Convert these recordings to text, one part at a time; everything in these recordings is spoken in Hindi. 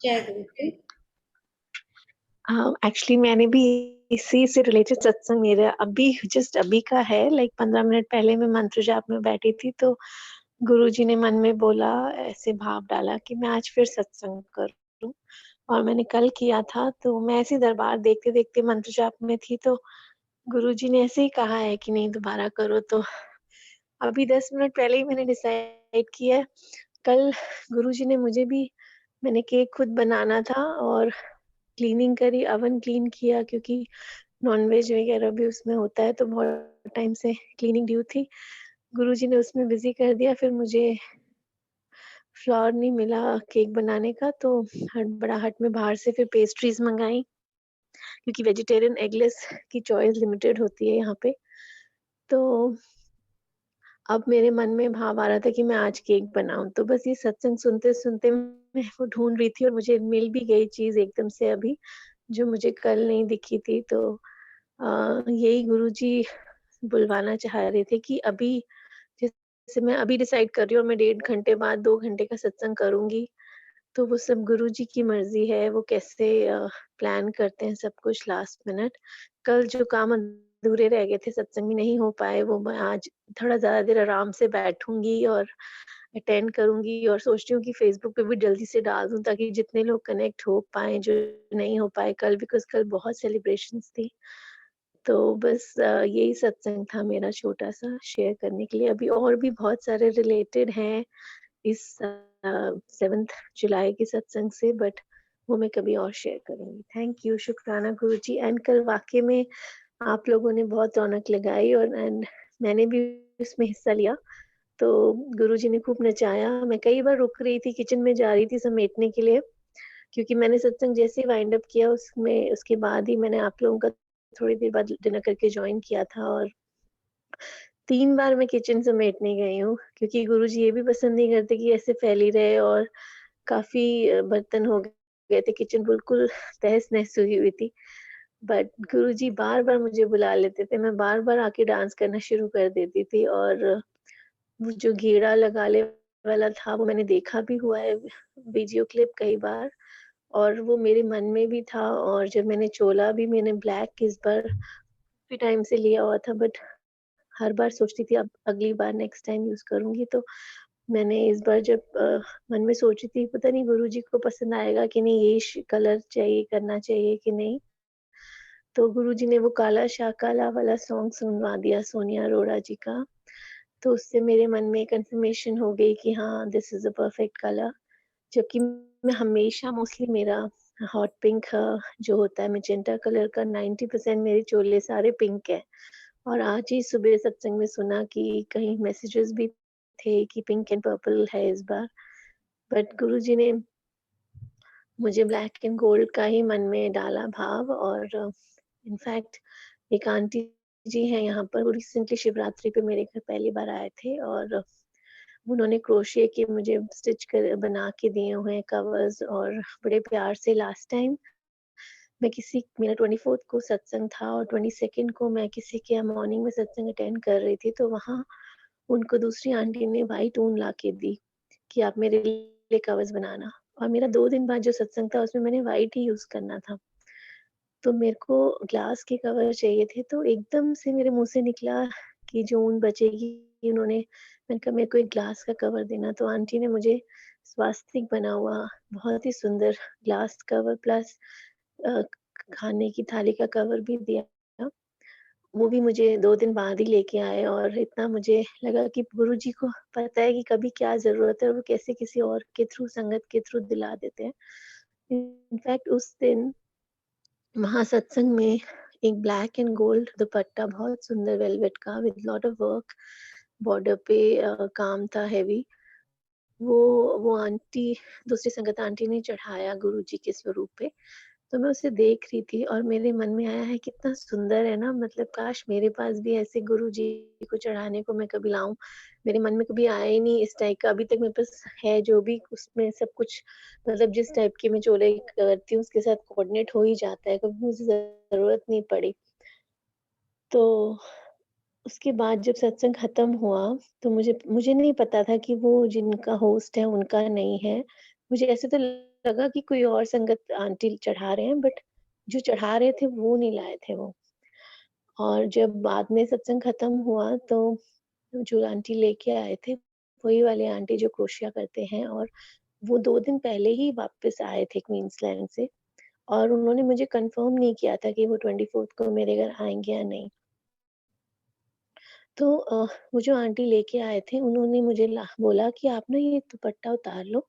जय गुरुजी। हाँ, एक्चुअली मैंने भी इसी से रिलेटेड सत्संग मेरा अभी जस्ट अभी का है, लाइक 15 मिनट पहले मैं मंत्र जाप में बैठी थी, तो गुरुजी ने मन में बोला, ऐसे भाव डाला कि मैं आज फिर सत्संग करूँ। और मैंने कल किया था, तो मैं ऐसे ही दरबार देखते-देखते मंत्र जाप में थी, तो गुरुजी ने ऐसे ही कहा है कि नहीं दोबारा करो, तो अभी 10 मिनट पहले ही मैंने डिसाइड किया है। कल गुरुजी ने मुझे भी मैंने केक खुद बनाना था और क्लीनिंग करी, ओवन क्लीन किया क्योंकि नॉन-वेज वगैरह भी उसमें होता है, तो बहुत टाइम से क्लीनिंग ड्यू थी। गुरुजी ने उसमें बिज़ी कर दिया, फिर मुझे फ्लोर नहीं मिला केक बनाने का, तो हड़बड़ाहट में बाहर से फिर पेस्ट्रीज़ मँगाई, क्योंकि वेजिटेरियन एगलेस की चॉइस लिमिटेड होती है यहाँ पे। तो अब मेरे मन में भाव आ रहा था कि मैं आज केक बनाऊँ, तो बस ये सत्संग सुनते-सुनते मैं वो ढूँढ रही थी और मुझे मिल भी गई चीज़ एकदम से अभी, जो मुझे कल नहीं दिखी थी। तो यही गुरुजी बुलवाना चाह रहे थे कि अभी जैसे मैं अभी डिसाइड कर रही हूँ और मैं 1.5 घंटे बाद 2 घंटे का सत्संग करूँगी, तो वो सब गुरुजी की मर्ज़ी है, वो कैसे प्लान करते हैं सब कुछ लास्ट मिनट। कल जो काम अधूरे रह गए थे, सत्संग में नहीं हो पाए, वो मैं आज थोड़ा ज़्यादा देर आराम से बैठूँगी और अटेंड करूँगी और सोचती हूँ कि फ़ेसबुक पे भी जल्दी से डाल दूँ ताकि जितने लोग कनेक्ट हो पाएँ, जो नहीं हो पाए कल, बिकॉज़ कल बहुत सेलिब्रेशंस थी। तो बस यही सत्संग था मेरा छोटा-सा शेयर करने के लिए। अभी और भी बहुत सारे रिलेटेड हैं इस 7th जुलाई के सत्संग से, बट वो मैं कभी और शेयर करूँगी। थैंक यू, शुक्राना गुरुजी। एंड कल वाक़ई में आप लोगों ने बहुत रौनक लगाई और एंड मैंने भी उसमें हिस्सा लिया। तो गुरुजी ने खूब नचाया। मैं कई बार रुक रही थी, किचन में जा रही थी समेटने के लिए, क्योंकि मैंने सत्संग जैसे ही वाइंड अप किया उसमें उसके बाद ही मैंने आप लोगों का थोड़ी देर बाद डिनर करके जॉइन किया था और 3 बार मैं किचन समेटने गई हूँ, क्योंकि गुरुजी ये भी पसंद नहीं करते कि ऐसे फैली रहे और काफ़ी बर्तन हो गए थे, किचन बिल्कुल तहस-नहस हुई हुई थी। बट गुरुजी बार-बार मुझे बुला लेते थे, मैं बार-बार आके डांस करना शुरू कर देती थी और वो जो घेरा लगाले वाला था, वो मैंने देखा भी हुआ है वीडियो क्लिप कई बार और वो मेरे मन में भी था और जब मैंने चोला भी मैंने ब्लैक इस बार काफ़ी टाइम से लिया हुआ था, बट हर बार सोचती थी अब अगली बार नेक्स्ट टाइम यूज़ करूँगी, तो मैंने इस बार जब मन में सोची थी पता नहीं गुरुजी को पसंद आएगा कि नहीं, ये कलर चाहिए करना चाहिए कि नहीं, तो गुरुजी ने वो काला शाह काला वाला सॉन्ग सुनवा दिया सोनिया अरोड़ा जी का। तो उससे मेरे मन में कन्फर्मेशन हो गई कि हाँ, this is a perfect colour. जबकि मैं हमेशा मोस्टली मेरा हॉट पिंक जो होता है मैजेंटा कलर का, 90% मेरे चोले सारे पिंक है। और आज ही सुबह सत्संग में सुना कि कहीं मैसेजेस भी थे कि पिंक एंड पर्पल है इस बार। बट गुरुजी ने मुझे ब्लैक एंड गोल्ड का ही मन में डाला भाव और इनफैक्ट एक आंटी जी हैं यहाँ पर, वो रिसेंटली शिवरात्रि पे मेरे घर पहली बार आए थे और उन्होंने क्रोशिया के मुझे स्टिच कर बना के दिए हुए हैं कवर्स और बड़े प्यार से लास्ट टाइम मैं किसी मेरा 24th को सत्संग था और 22nd को मैं किसी के यहाँ मॉर्निंग में सत्संग अटेंड कर रही थी, तो वहाँ उनको दूसरी आंटी ने व्हाइट ऊन ला के दी कि आप मेरे लिए कवर्स बनाना और मेरा 2 दिन बाद जो सत्संग था उसमें मैंने व्हाइट ही यूज़ करना था। तो मेरे को ग्लास के कवर चाहिए थे, तो एकदम से मेरे मुँह से निकला कि जो ऊन बचेगी उन्होंने मैंने कहा मेरे को एक ग्लास का कवर देना, तो आंटी ने मुझे स्वास्तिक बना हुआ बहुत ही सुंदर ग्लास कवर प्लस अ, खाने की थाली का कवर भी दिया। वो भी मुझे 2 दिन बाद ही लेके आए और इतना मुझे लगा कि गुरुजी को पता है कि कभी क्या ज़रूरत है और वो कैसे किसी और के थ्रू, संगत के थ्रू दिला देते हैं। इनफैक्ट उस दिन वहाँ सत्संग में एक ब्लैक एंड गोल्ड दुपट्टा बहुत सुंदर वेलवेट का with lot of work border पे काम था हेवी, वो आंटी दूसरी संगत आंटी ने चढ़ाया गुरुजी के स्वरूप पे। तो मैं उसे देख रही थी और मेरे मन में आया है कितना सुंदर है ना, मतलब काश मेरे पास भी ऐसे गुरुजी को चढ़ाने को मैं कभी लाऊँ। मेरे मन में कभी आया ही नहीं इस टाइप का, अभी तक मेरे पास है जो भी उसमें सब कुछ, मतलब जिस टाइप के मैं चोले करती हूँ उसके साथ कोऑर्डिनेट हो ही जाता है, कभी मुझे ज़रूरत नहीं पड़ी। तो उसके बाद जब सत्संग खत्म हुआ, तो मुझे मुझे नहीं पता था कि वो जिनका होस्ट है उनका नहीं है। मुझे ऐसे तो लगा कि कोई और संगत आंटी चढ़ा रहे हैं, बट जो चढ़ा रहे थे वो नहीं लाए थे वो। और जब बाद में सत्संग खत्म हुआ तो जो आंटी लेके आए थे, वही वाले आंटी जो क्रोशिया करते हैं, और वो 2 दिन पहले ही वापस आए थे क्वींसलैंड से, और उन्होंने मुझे कन्फर्म नहीं किया था कि वो 24th को मेरे घर आएँगे या नहीं। तो वो जो आंटी लेके आए थे, उन्होंने मुझे बोला कि आप ना ये दुपट्टा उतार लो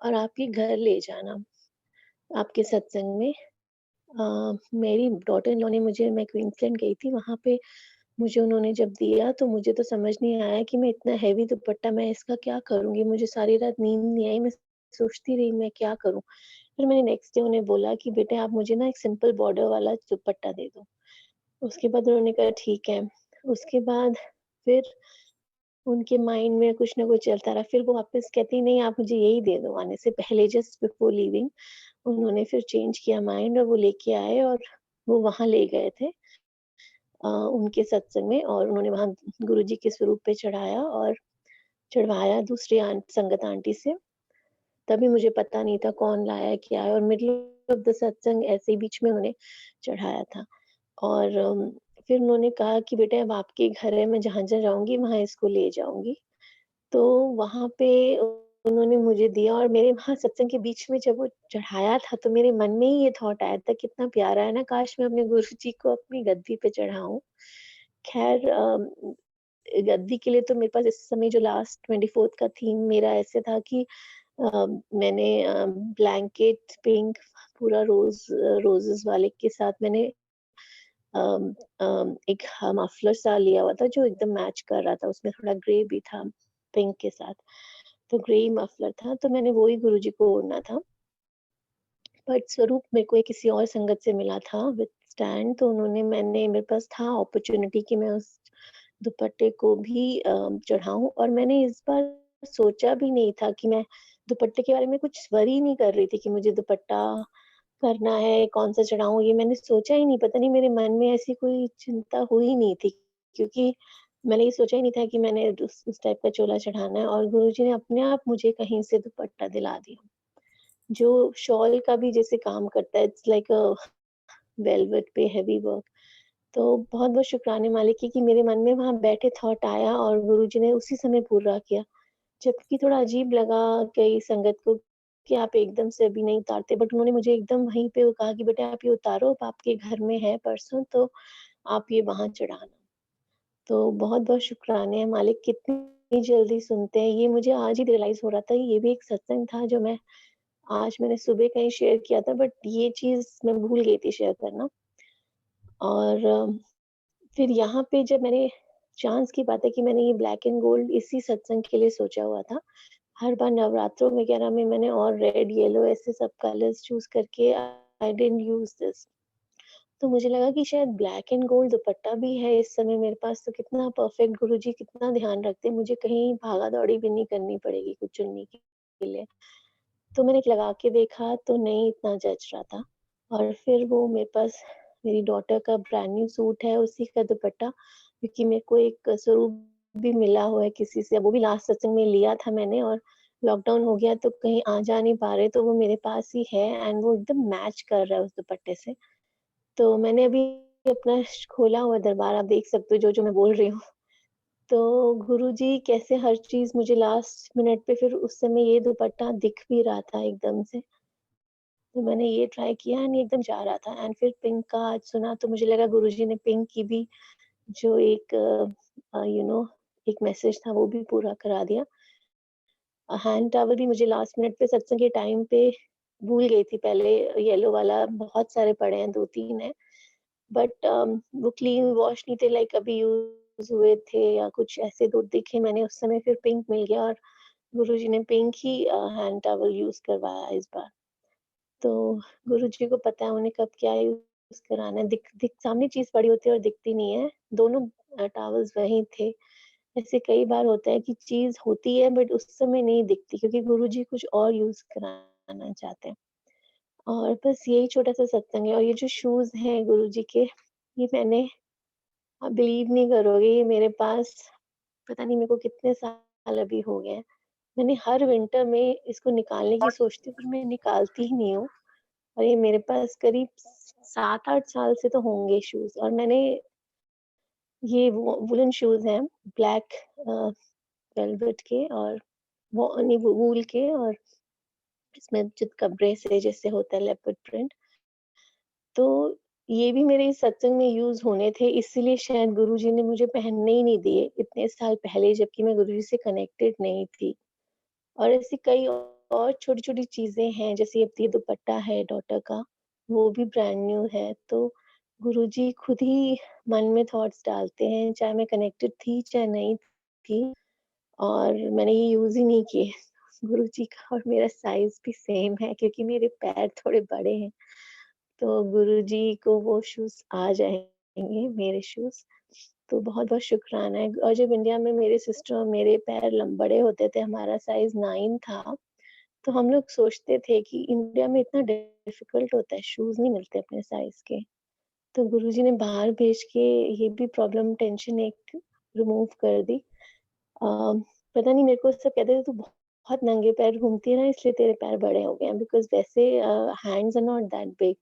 और आप ये घर ले जाना, आपके सत्संग में। मेरी डॉटर इन लॉ ने मुझे, मैं क्वींसलैंड गई थी, वहाँ पे मुझे उन्होंने जब दिया तो मुझे तो समझ नहीं आया कि मैं इतना हेवी दुपट्टा मैं इसका क्या करूँगी? मुझे सारी रात नींद नहीं आई, मैं सोचती रही मैं क्या करूँ? फिर मैंने नेक्स्ट डे उन्हें बोला कि बेटे आप मुझे ना एक सिंपल बॉर्डर वाला दुपट्टा दे दो। उसके बाद उन्होंने कहा ठीक है। उसके बाद फिर उनके माइंड में कुछ ना कुछ चलता रहा। फिर वो वापस कहती नहीं आप मुझे यही दे दो, आने से पहले जस्ट बिफोर लीविंग उन्होंने फिर चेंज किया माइंड और वो लेके आए, और वो वहाँ ले गए थे उनके सत्संग में, और उन्होंने वहाँ गुरुजी के स्वरूप पे चढ़ाया और चढ़वाया दूसरी संगत आंटी से। तभी मुझे पता नहीं था कौन लाया, क्या है, और मिडल ऑफ द सत्संग ऐसे ही बीच में उन्होंने चढ़ाया था। और फिर उन्होंने कहा कि बेटा अब आपके घर है, मैं जहाँ-जहाँ जाऊँगी वहाँ इसको ले जाऊँगी। तो वहाँ पे उन्होंने मुझे दिया, और मेरे वहाँ सत्संग के बीच में जब वो चढ़ाया था तो मेरे मन में ही ये थॉट आया था कितना प्यारा है ना, काश मैं अपने गुरुजी को अपनी गद्दी पे चढ़ाऊँ। ख़ैर गद्दी के लिए तो मेरे पास इस समय जो लास्ट 24th का थीम मेरा ऐसे था कि मैंने ब्लैंकेट पिंक पूरा रोज़ेज़ वाले के साथ मैंने अम एक मफलर सा लिया हुआ था जो एकदम मैच कर रहा था, उसमें थोड़ा ग्रे भी था पिंक के साथ। तो ग्रे मफलर था, तो मैंने वो ही गुरुजी को ओढ़ना था। बट स्वरूप मेरे को एक किसी और संगत से मिला था विद स्टैंड, तो मेरे पास था अपॉर्च्युनिटी कि मैं उस दुपट्टे को भी चढ़ाऊँ, और मैंने इस बार सोचा भी नहीं था कि मैं दुपट्टे के बारे में कुछ वरी नहीं कर रही थी कि मुझे दुपट्टा करना है, कौन-सा चढ़ाऊँ, ये मैंने सोचा ही नहीं, पता नहीं मेरे मन में ऐसी कोई चिंता हुई नहीं थी, क्योंकि मैंने ये सोचा ही नहीं था कि मैंने उस टाइप का चोला चढ़ाना है, और गुरुजी ने अपने आप मुझे कहीं से दुपट्टा दिला दिया, जो शॉल का भी जैसे काम करता है, इट्स लाइक अ वेलवेट पे हेवी वर्क। तो बहुत-बहुत शुक्राने मालिक की कि मेरे मन में वहाँ बैठे थॉट आया और गुरुजी ने उसी समय पूरा किया। जबकि थोड़ा अजीब लगा कई संगत को कि आप एकदम से अभी नहीं उतारते, बट उन्होंने मुझे एकदम वहीं पे वो कहा कि बेटा आप ये उतारो, अब आपके घर में है परसों तो आप ये वहाँ चढ़ाना। तो बहुत-बहुत शुक्राने हैं मालिक, कितनी जल्दी सुनते हैं। ये मुझे आज ही रियलाइज़ हो रहा था, ये भी एक सत्संग था जो आज मैंने सुबह कहीं शेयर किया था, बट ये चीज़ मैं भूल गई थी शेयर करना। और फिर यहाँ पे जब मैंने, चाँस की बात है कि मैंने ये ब्लैक एंड गोल्ड इसी सत्संग के लिए सोचा हुआ था। हर बार नवरात्रों वगैरह में मैंने और रेड, येलो ऐसे सब कलर्स चूज़ करके आई डिडन्ट यूज़ दिस। तो मुझे लगा कि शायद ब्लैक एंड गोल्ड दुपट्टा भी है इस समय मेरे पास, तो कितना परफेक्ट, गुरुजी कितना ध्यान रखते हैं, मुझे कहीं भागा-दौड़ी भी नहीं करनी पड़ेगी कुछ चुनने के लिए। तो मैंने लगा के देखा तो नहीं इतना जच रहा था, और फिर वो मेरे पास मेरी डॉटर का ब्रांड न्यू सूट है, उसी का दुपट्टा, क्योंकि मेरे को एक स्वरूप भी मिला हुआ है किसी से, वो भी लास्ट सत्संग में लिया था मैंने, और लॉकडाउन हो गया तो कहीं आ जा नहीं पा रहे, तो वो मेरे पास ही है, एंड वो एकदम मैच कर रहा है उस दुपट्टे से। तो मैंने अभी अपना खोला हुआ दरबार, आप देख सकते हो जो-जो मैं बोल रही हूँ। तो गुरुजी कैसे हर चीज़ मुझे लास्ट मिनट पे, फिर उस समय ये दुपट्टा दिख भी रहा था एकदम से, तो मैंने ये ट्राई किया एंड ये एकदम जा रहा था, एंड फिर पिंक का आज सुना तो मुझे लगा गुरुजी ने पिंक की भी जो एक एक मैसेज था वो भी पूरा करा दिया। हैंड टॉवल भी मुझे लास्ट मिनट पे सत्संग के टाइम पे भूल गई थी, पहले येलो वाला बहुत सारे पड़े हैं, 2-3 हैं, बट वो क्लीन वॉश नहीं थे, लाइक अभी यूज़ हुए थे या कुछ ऐसे 2 दिखे मैंने उस समय, फिर पिंक मिल गया, और गुरुजी ने पिंक ही हैंड टॉवल यूज़ करवाया इस बार। तो गुरुजी को पता है उन्हें कब क्या यूज़ कराना है, दिख दिख सामने चीज़ पड़ी होती है और दिखती नहीं है, दोनों टॉवल्स वहीं थे। ऐसे कई बार होता है कि चीज़ होती है बट उस समय नहीं दिखती, क्योंकि गुरुजी कुछ और यूज़ कराना चाहते हैं। और बस यही छोटा-सा सत्संग है, और ये जो शूज़ हैं गुरुजी के, ये मैंने, आप बिलीव नहीं करोगे, ये मेरे पास पता नहीं मेरे को कितने साल अभी हो गए हैं। मैंने हर विंटर में इसको निकालने की सोचती हूँ, पर मैं निकालती ही नहीं हूँ और ये मेरे पास करीब 7-8 साल से तो होंगे शूज़ और मैंने ये वो वूलन शूज़ हैं, ब्लैक वेलवेट के और वो नहीं वो वूल के और इसमें चितकबरे से जैसे होता है लेपर्ड प्रिंट, तो ये भी मेरे सत्संग में यूज़ होने थे, इसीलिए शायद गुरुजी ने मुझे पहनने ही नहीं दिए इतने साल पहले जबकि मैं गुरुजी से कनेक्टेड नहीं थी। और ऐसी कई और छोटी-छोटी चीज़ें हैं, जैसे ये दुपट्टा है डॉटर का, वो भी ब्रांड न्यू है, तो गुरुजी खुद ही मन में थॉट्स डालते हैं, चाहे मैं कनेक्टेड थी, चाहे नहीं थी और मैंने ये यूज़ ही नहीं किए। गुरुजी का और मेरा साइज़ भी सेम है क्योंकि मेरे पैर थोड़े बड़े हैं, तो गुरुजी को वो शूज़ आ जाएँगे, मेरे शूज़। तो बहुत-बहुत शुक्राना है और जब इंडिया में मेरे सिस्टर और मेरे पैर बड़े होते थे, हमारा साइज़ 9 था, तो हम लोग सोचते थे कि इंडिया में इतना डिफ़िकल्ट होता है, शूज़ नहीं मिलते अपने साइज़ के। तो गुरुजी ने बाहर भेज के ये भी प्रॉब्लम टेंशन एक रिमूव कर दी। पता नहीं मेरे को सब कहते थे, "तू बहुत नंगे पैर घूमती है ना इसलिए तेरे पैर बड़े हो गए हैं" बिकॉज़ वैसे hands are not that big.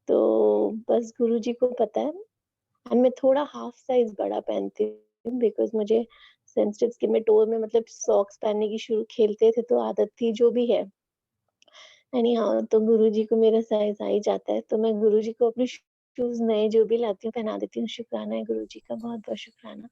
तो बस गुरुजी को पता है और मैं थोड़ा हाफ साइज़ बड़ा पहनती हूँ बिकॉज़ मुझे सेंसिटिव स्किन में टो में मतलब सॉक्स पहनने की शुरू खेलते थे तो आदत थी जो भी है। एनी हाउ तो गुरुजी को मेरा साइज़ आ ही जाता है, तो मैं गुरुजी को अपने शूज़ नए जो भी लाती हूँ पहना देती हूँ। शुक्राना है गुरुजी का, बहुत-बहुत शुक्राना।